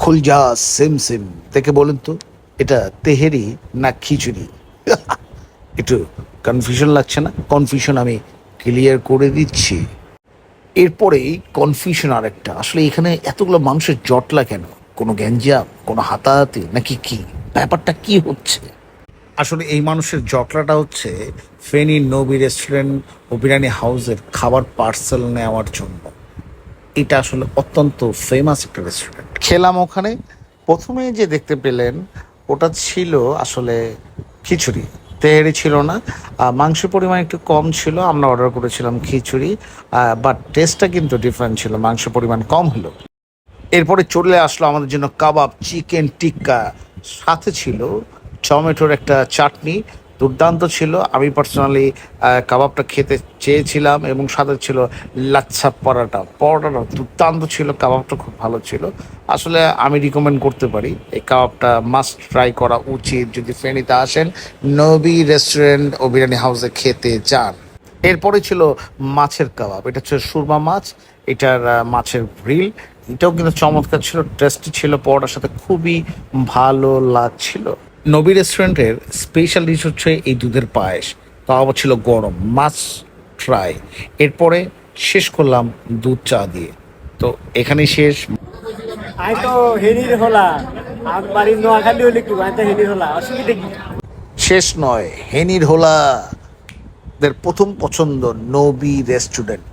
খুলজা same same দেখে বলেন তো, এটা তেহেরি না খিচুড়ি? একটু কনফিউশন লাগছে না? কনফিউশন আমি ক্লিয়ার করে দিচ্ছি। এরপরেই কনফিউশন আরেকটা, আসলে এখানে এতগুলো মানুষের জটলা কেন? কোনো গ্যাঞ্জাম, কোনো হাতাহাতি, নাকি কি ব্যাপারটা কি হচ্ছে? আসলে এই মানুষের জটলাটা হচ্ছে ফেনী নবী রেস্টুরেন্ট ও বিরিয়ানি হাউসের খাবার পার্সেল নেওয়ার জন্য। এটা আসলে অত্যন্ত ফেমাস একটা রেস্টুরেন্ট। খেলাম ওখানে, প্রথমে যে দেখতে পেলেন ওটা ছিল আসলে খিচুড়ি, তেহারি ছিল না। মাংসের পরিমাণ একটু কম ছিল, আমরা অর্ডার করেছিলাম খিচুড়ি। বাট টেস্টটা কিন্তু ডিফারেন্ট ছিল, মাংসের পরিমাণ কম হলো। এরপরে চলে আসলো আমাদের জন্য কাবাব, চিকেন টিক্কা, সাথে ছিল টমেটোর একটা চাটনি, দুর্দান্ত ছিল। আমি পার্সোনালি কাবাবটা খেতে চেয়েছিলাম এবং সাথে ছিল লাচ্ছা পরাটা, পরোটাটা দুর্দান্ত ছিল, কাবাবটা খুব ভালো ছিল। আসলে আমি রিকমেন্ড করতে পারি এই কাবাবটা মাস্ট ট্রাই করা উচিত যদি ফেনীতে আসেন, নবী রেস্টুরেন্ট ও বিরিয়ানি হাউসে খেতে চান। এরপরে ছিল মাছের কাবাব, এটা হচ্ছে সুরমা মাছ, এটার মাছের গ্রিল, এটাও কিন্তু চমৎকার ছিল, টেস্টি ছিল, পরোটার সাথে খুবই ভালো লাগছিল। নবী রেস্টুরেন্টের স্পেশাল ডিশ হচ্ছে এই দুধের পায়েস, তাও আবার ছিল গরম, মাছ ট্রাই। এরপরে শেষ করলাম দুধ চা দিয়ে। তো এখানেই শেষ। আই তো হেরির হলা আর বাড়ি নোয়াখালী হলে কি আই তো হেরির হলা অসুবিধা কি? শেষ নয়, হেনির হোলা দের প্রথম পছন্দ নবী রেস্টুরেন্ট।